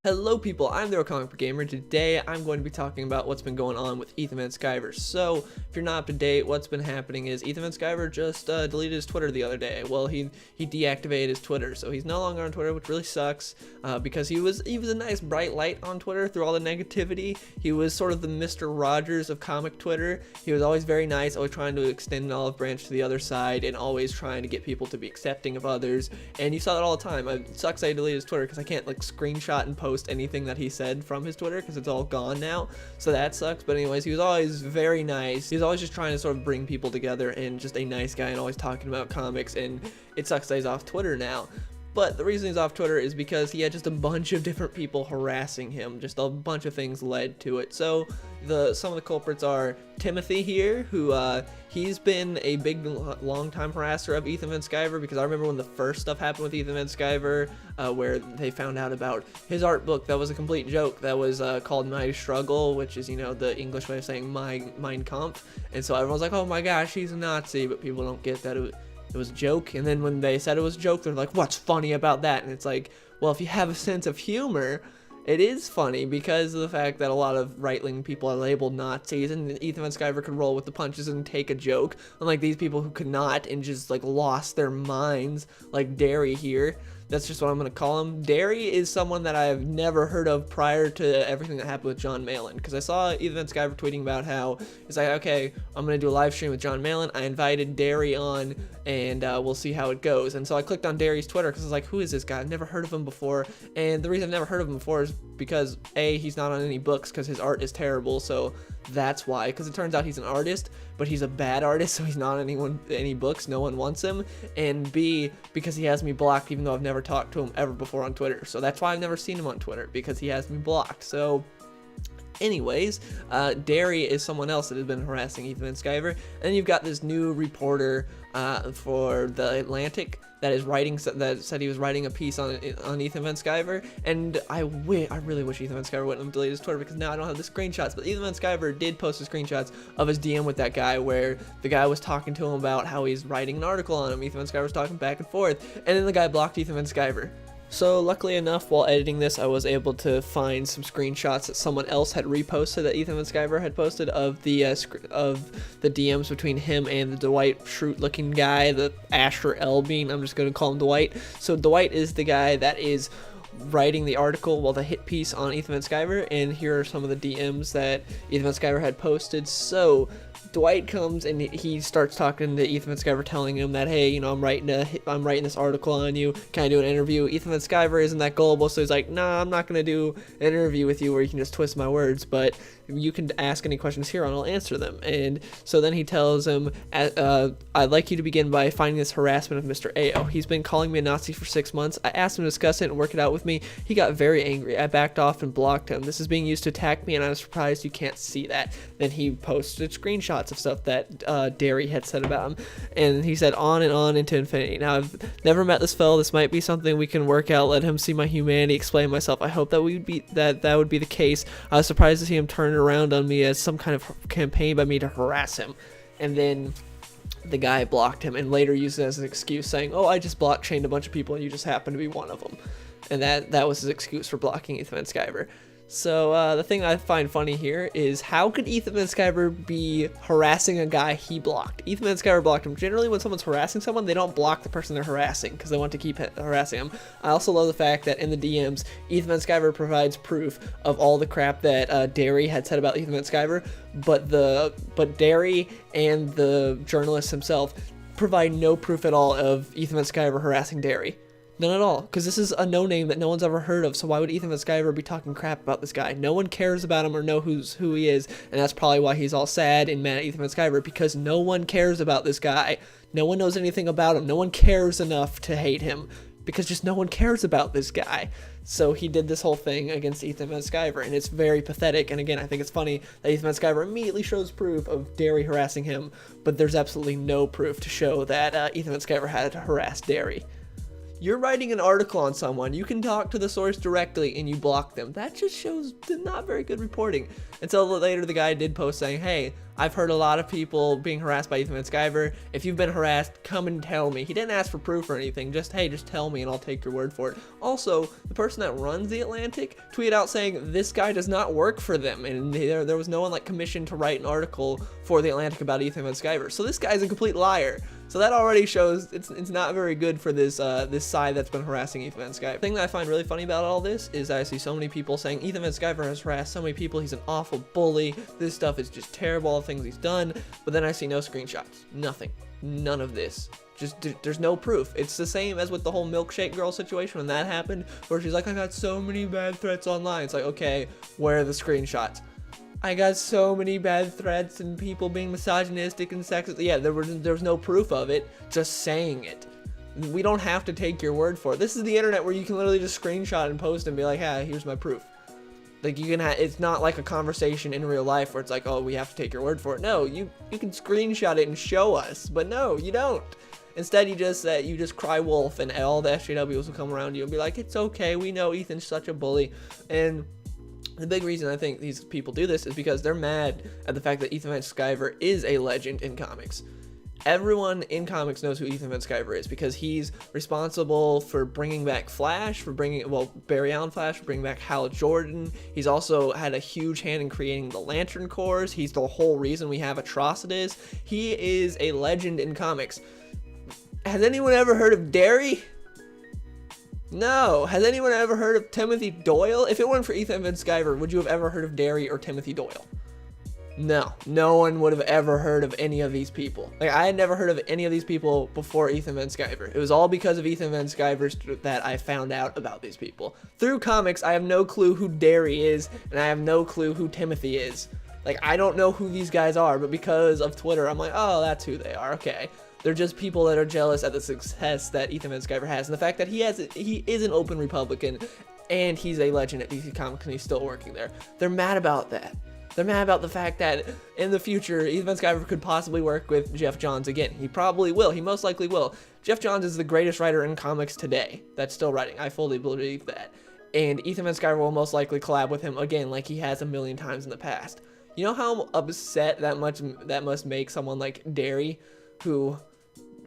Hello people, I'm the Comic Book Gamer. Today I'm going to be talking about what's been going on with Ethan Van Sciver. So, if you're not up to date, what's been happening is Ethan Van Sciver just deleted his Twitter the other day. Well, he deactivated his Twitter, so he's no longer on Twitter, which really sucks because he was a nice bright light on Twitter through all the negativity. He was sort of the Mr. Rogers of comic Twitter. He was always very nice, always trying to extend an olive branch to the other side, and always trying to get people to be accepting of others. And you saw that all the time. It sucks that he deleted his Twitter because I can't like screenshot and post anything that he said from his Twitter because it's all gone now, so that sucks. But anyways, he was always very nice. He was always just trying to sort of bring people together and just a nice guy and always talking about comics, and it sucks that he's off Twitter now. But the reason he's off Twitter is because he had just a bunch of different people harassing him. Just a bunch of things led to it. So some of the culprits are Timothy here, who he's been a big long-time harasser of Ethan Van Sciver, because I remember when the first stuff happened with Ethan Van Sciver, where they found out about his art book that was a complete joke, that was called My Struggle, which is, you know, the English way of saying Mein Kampf. And so everyone's like, oh my gosh, he's a Nazi, but people don't get that it was a joke. And then when they said it was a joke, they're like, what's funny about that? And it's like, well, if you have a sense of humor, it is funny because of the fact that a lot of right-wing people are labeled Nazis, and Ethan Van Sciver could roll with the punches and take a joke, unlike these people who could not and just like lost their minds, like Derry here. That's just what I'm going to call him. Derry is someone that I've never heard of prior to everything that happened with John Malin, because I saw Ethan Van Sciver tweeting about how it's like, okay, I'm going to do a live stream with John Malin. I invited Derry on, and we'll see how it goes. And so I clicked on Derry's Twitter because I was like, who is this guy? I've never heard of him before. And the reason I've never heard of him before is because A, he's not on any books because his art is terrible, so that's why. Because it turns out he's an artist, but he's a bad artist, so he's not on any books. No one wants him. And B, because he has me blocked, even though I've never talked to him ever before on Twitter. So that's why I've never seen him on Twitter, because he has me blocked. So anyways, Derry is someone else that has been harassing Ethan Van Sciver. And then you've got this new reporter for The Atlantic that said he was writing a piece on Ethan Van Sciver, and I really wish Ethan Van Sciver wouldn't have deleted his Twitter, because now I don't have the screenshots. But Ethan Van Sciver did post the screenshots of his DM with that guy, where the guy was talking to him about how he's writing an article on him. Ethan Van Sciver was talking back and forth, and then the guy blocked Ethan Van Sciver. So luckily enough, while editing this, I was able to find some screenshots that someone else had reposted that Ethan Van Sciver had posted of the DMs between him and the Dwight Schrute-looking guy, the Asher Elbein. I'm just going to call him Dwight. So Dwight is the guy that is writing the article, well, the hit piece on Ethan Van Sciver, and here are some of the DMs that Ethan Van Sciver had posted. So Dwight comes and he starts talking to Ethan Van Sciver, telling him that, hey, you know, I'm writing this article on you. Can I do an interview? Ethan Van Sciver isn't that gullible, so he's like, nah, I'm not gonna do an interview with you where you can just twist my words, but you can ask any questions here and I'll answer them. And so then he tells him, I'd like you to begin by finding this harassment of Mr. A.O. He's been calling me a Nazi for 6 months. I asked him to discuss it and work it out with me. He got very angry. I backed off and blocked him. This is being used to attack me, and I'm surprised you can't see that. Then he posted screenshots of stuff that Derry had said about him, and he said on and on into infinity. Now, I've never met this fellow. This might be something we can work out. Let him see my humanity, explain myself. I hope that would be the case. I was surprised to see him turn around on me as some kind of campaign by me to harass him. And then the guy blocked him and later used it as an excuse, saying, oh, I just blockchained a bunch of people and you just happen to be one of them. And that was his excuse for blocking Ethan Van Sciver. So the thing I find funny here is, how could Ethan Van Sciver be harassing a guy he blocked? Ethan Van Sciver blocked him. Generally, when someone's harassing someone, they don't block the person they're harassing because they want to keep harassing them. I also love the fact that in the DMs, Ethan Van Sciver provides proof of all the crap that Derry had said about Ethan Van Sciver, but Derry and the journalist himself provide no proof at all of Ethan Van Sciver harassing Derry. None at all, because this is a no-name that no one's ever heard of, so why would Ethan Van Sciver be talking crap about this guy? No one cares about him or know who he is, and that's probably why he's all sad and mad at Ethan Van Sciver, because no one cares about this guy. No one knows anything about him. No one cares enough to hate him, because just no one cares about this guy. So he did this whole thing against Ethan Van Sciver, and it's very pathetic. And again, I think it's funny that Ethan Van Sciver immediately shows proof of Derry harassing him, but there's absolutely no proof to show that Ethan Van Sciver had harassed Derry. You're writing an article on someone, you can talk to the source directly, and you block them. That just shows not very good reporting. Until later the guy did post saying, hey, I've heard a lot of people being harassed by Ethan Van Sciver. If you've been harassed, come and tell me. He didn't ask for proof or anything. Just, hey, just tell me and I'll take your word for it. Also, the person that runs The Atlantic tweeted out saying this guy does not work for them, and there was no one like commissioned to write an article for The Atlantic about Ethan Van Sciver. So this guy's a complete liar. So that already shows it's not very good for this this side that's been harassing Ethan Van Sciver. The thing that I find really funny about all this is I see so many people saying Ethan Van Sciver has harassed so many people, he's an awful bully, this stuff is just terrible, all the things he's done, but then I see no screenshots, nothing, none of this. Just there's no proof. It's the same as with the whole milkshake girl situation when that happened, where she's like, I got so many bad threats online. It's like, okay, where are the screenshots? I got so many bad threats and people being misogynistic and sexist. Yeah, there was no proof of it, just saying it. We don't have to take your word for it. This is the internet where you can literally just screenshot and post and be like, hey, here's my proof. Like, you can it's not like a conversation in real life where it's like, oh, we have to take your word for it. No, you can screenshot it and show us, but no, you don't. Instead, you just cry wolf, and all the SJWs will come around you and be like, it's okay, we know Ethan's such a bully. And the big reason I think these people do this is because they're mad at the fact that Ethan Van Sciver is a legend in comics. Everyone in comics knows who Ethan Van Sciver is because he's responsible for bringing back Flash, for bringing, well, Barry Allen Flash, for bringing back Hal Jordan. He's also had a huge hand in creating the Lantern Corps. He's the whole reason we have Atrocitus. He is a legend in comics. Has anyone ever heard of Derry? No. Has anyone ever heard of Timothy Doyle? If it weren't for Ethan Van Sciver, would you have ever heard of Derry or Timothy Doyle? No. No one would have ever heard of any of these people. Like, I had never heard of any of these people before Ethan Van Sciver. It was all because of Ethan Van Sciver that I found out about these people. Through comics, I have no clue who Derry is, and I have no clue who Timothy is. Like, I don't know who these guys are, but because of Twitter, I'm like, oh, that's who they are. Okay. They're just people that are jealous at the success that Ethan Van Sciver has, and the fact that he is an open Republican, and he's a legend at DC Comics, and he's still working there. They're mad about that. They're mad about the fact that in the future, Ethan Van Sciver could possibly work with Geoff Johns again. He probably will. He most likely will. Geoff Johns is the greatest writer in comics today that's still writing. I fully believe that. And Ethan Van Sciver will most likely collab with him again, like he has a million times in the past. You know how upset that must make someone like Derry, who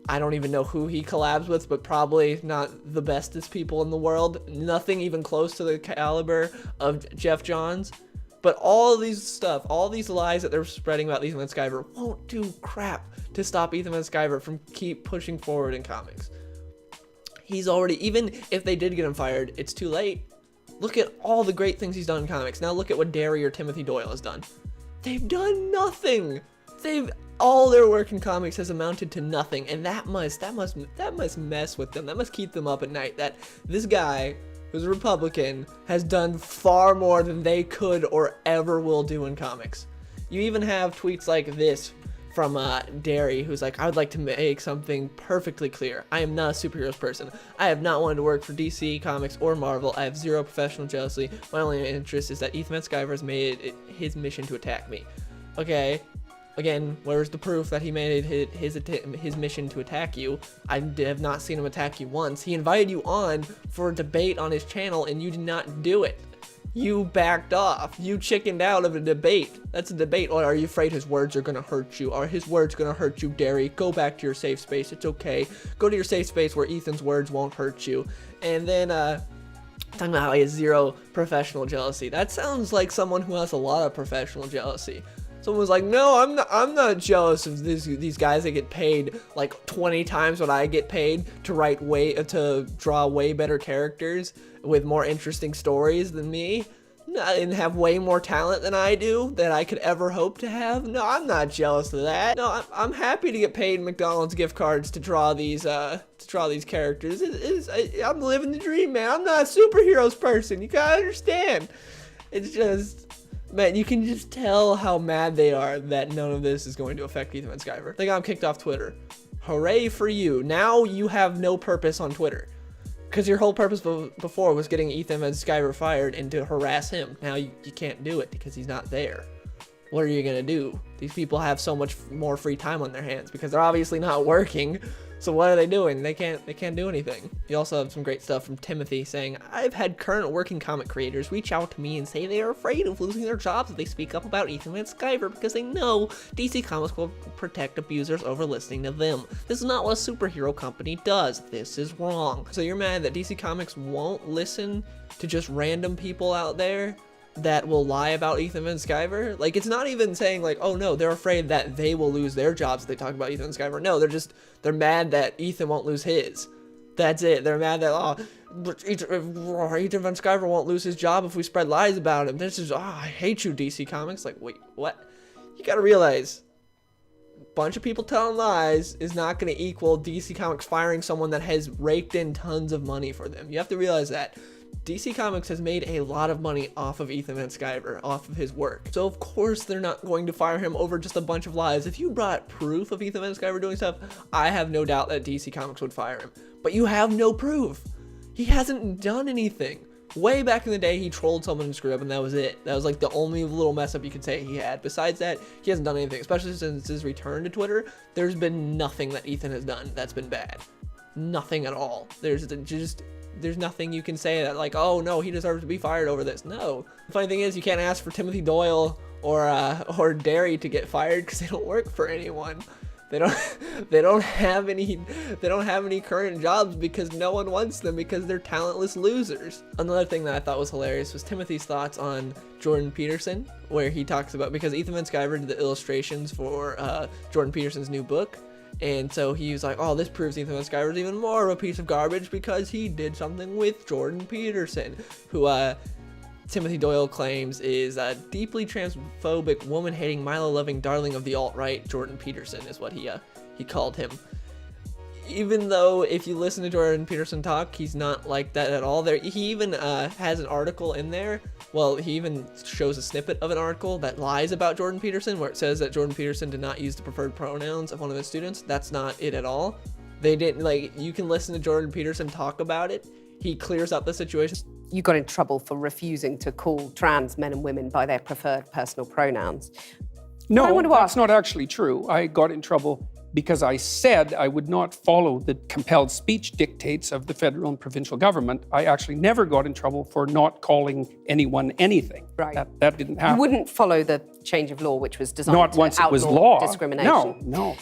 I don't even know who he collabs with, but probably not the bestest people in the world. Nothing even close to the caliber of Geoff Johns. But all these lies that they're spreading about Ethan Van Sciver won't do crap to stop Ethan Van Sciver from keep pushing forward in comics. He's already, even if they did get him fired, it's too late. Look at all the great things he's done in comics. Now look at what Derry or Timothy Doyle has done. They've done nothing. All their work in comics has amounted to nothing, and that must mess with them. That must keep them up at night. That this guy, who's a Republican, has done far more than they could or ever will do in comics. You even have tweets like this from Derry, who's like, I would like to make something perfectly clear. I am not a superheroes person. I have not wanted to work for DC Comics or Marvel. I have zero professional jealousy. My only interest is that Ethan Van Sciver has made it his mission to attack me. Okay. Again, where's the proof that he made it his mission to attack you? I have not seen him attack you once. He invited you on for a debate on his channel, and you did not do it. You backed off. You chickened out of a debate. That's a debate. Or are you afraid his words are going to hurt you? Are his words going to hurt you, Derry? Go back to your safe space. It's okay. Go to your safe space where Ethan's words won't hurt you. And then, talking about how he has zero professional jealousy. That sounds like someone who has a lot of professional jealousy. Someone was like, no, I'm not jealous of these guys that get paid like 20 times what I get paid to draw way better characters with more interesting stories than me and have way more talent than I do that I could ever hope to have. No, I'm not jealous of that. No, I'm happy to get paid McDonald's gift cards to draw these characters. I'm living the dream, man. I'm not a superheroes person. You gotta understand. It's just, man, you can just tell how mad they are that none of this is going to affect Ethan Van Sciver. They got him kicked off Twitter. Hooray for you. Now you have no purpose on Twitter. Because your whole purpose before was getting Ethan Van Sciver fired and to harass him. Now you can't do it because he's not there. what are you gonna do? These people have so much more free time on their hands because they're obviously not working. So what are they doing? They can't do anything. You also have some great stuff from Timothy saying, I've had current working comic creators reach out to me and say they are afraid of losing their jobs if they speak up about Ethan Van Sciver because they know DC Comics will protect abusers over listening to them. This is not what a superhero company does. This is wrong. So you're mad that DC Comics won't listen to just random people out there that will lie about Ethan Van Sciver? Like, it's not even saying like, oh no, they're afraid that they will lose their jobs if they talk about Ethan Van Sciver. No, they're mad that Ethan won't lose his. That's it. They're mad that, Ethan Van Sciver won't lose his job if we spread lies about him. This is, I hate you, DC Comics. Like, wait, what? You gotta realize, a bunch of people telling lies is not gonna equal DC Comics firing someone that has raked in tons of money for them. You have to realize that. DC Comics has made a lot of money off of Ethan Van Sciver, off of his work. So of course they're not going to fire him over just a bunch of lies. If you brought proof of Ethan Van Sciver doing stuff, I have no doubt that DC Comics would fire him. But you have no proof. He hasn't done anything. Way back in the day, he trolled someone in Screw Up, and that was it. That was like the only little mess up you could say he had. Besides that, he hasn't done anything. Especially since his return to Twitter, there's been nothing that Ethan has done that's been bad. Nothing at all. There's nothing you can say that like, oh no, he deserves to be fired over this. No. The funny thing is, you can't ask for Timothy Doyle or Derry to get fired because they don't work for anyone. They don't have any current jobs because no one wants them because they're talentless losers. Another thing that I thought was hilarious was Timothy's thoughts on Jordan Peterson, where he talks about, because Ethan Van Sciver did the illustrations for Jordan Peterson's new book. And so he was like, oh, this proves Ethan Van Sciver is even more of a piece of garbage because he did something with Jordan Peterson, who Timothy Doyle claims is a deeply transphobic, woman-hating, Milo-loving darling of the alt-right. Jordan Peterson is what he called him. Even though if you listen to Jordan Peterson talk, he's not like that at all. He even has an article in there. Well, he even shows a snippet of an article that lies about Jordan Peterson, where it says that Jordan Peterson did not use the preferred pronouns of one of his students. That's not it at all. They didn't, like, you can listen to Jordan Peterson talk about it. He clears up the situation. You got in trouble for refusing to call trans men and women by their preferred personal pronouns. No, that's not actually true. I got in trouble because I said I would not follow the compelled speech dictates of the federal and provincial government. I actually never got in trouble for not calling anyone anything. Right. That didn't happen. You wouldn't follow the change of law, which was designed not to once it was outlaw law. discrimination. No.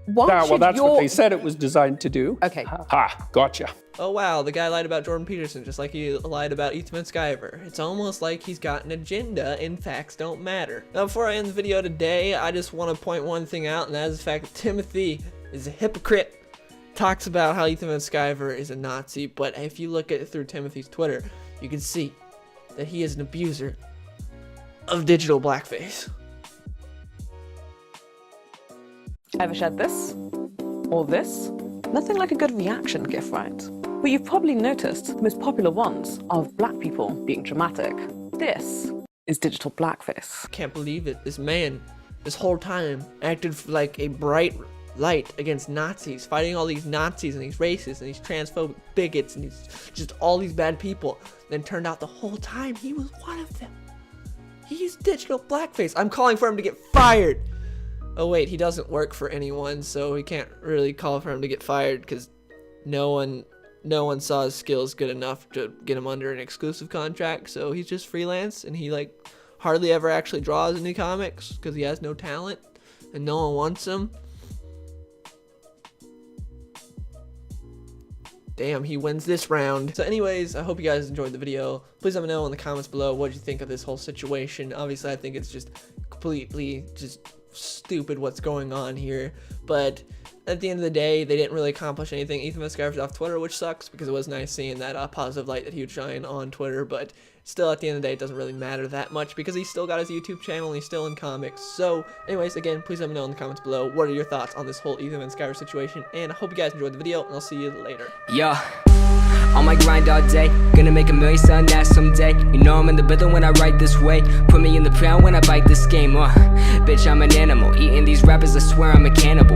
Well, that's what they said it was designed to do. Okay. Ha, gotcha. Oh wow, the guy lied about Jordan Peterson just like he lied about Ethan Van Sciver. It's almost like he's got an agenda and facts don't matter. Now before I end the video today, I just want to point one thing out, and that is the fact that Timothy is a hypocrite. Talks about how Ethan Van Sciver is a Nazi, but if you look at it through Timothy's Twitter, you can see that he is an abuser of digital blackface. Ever shared this? Or this? Nothing like a good reaction gif, right? But you've probably noticed the most popular ones are of black people being dramatic. This is digital blackface. Can't believe it. This man, this whole time, acted like a bright light against Nazis, fighting all these Nazis and these racists and these transphobic bigots and these just all these bad people. Then turned out the whole time he was one of them. He's digital blackface. I'm calling for him to get fired. Oh wait, he doesn't work for anyone, so we can't really call for him to get fired because no one saw his skills good enough to get him under an exclusive contract. So he's just freelance, and he like hardly ever actually draws any comics because he has no talent and no one wants him. Damn, he wins this round. So anyways, I hope you guys enjoyed the video. Please let me know in the comments below what you think of this whole situation. Obviously, I think it's just completely just stupid what's going on here, but at the end of the day, they didn't really accomplish anything. Ethan Van Sciver's off Twitter, which sucks because it was nice seeing that positive light that he would shine on Twitter, but still at the end of the day, it doesn't really matter that much because he's still got his YouTube channel and he's still in comics. So anyways, again, please let me know in the comments below what are your thoughts on this whole Ethan Van Sciver situation, and I hope you guys enjoyed the video, and I'll see you later. Yeah. On my grind all day, gonna make $1 million selling that someday. You know I'm in the building when I write this way. Put me in the pound when I bite this game, bitch, I'm an animal. Eating these rappers, I swear I'm a cannibal.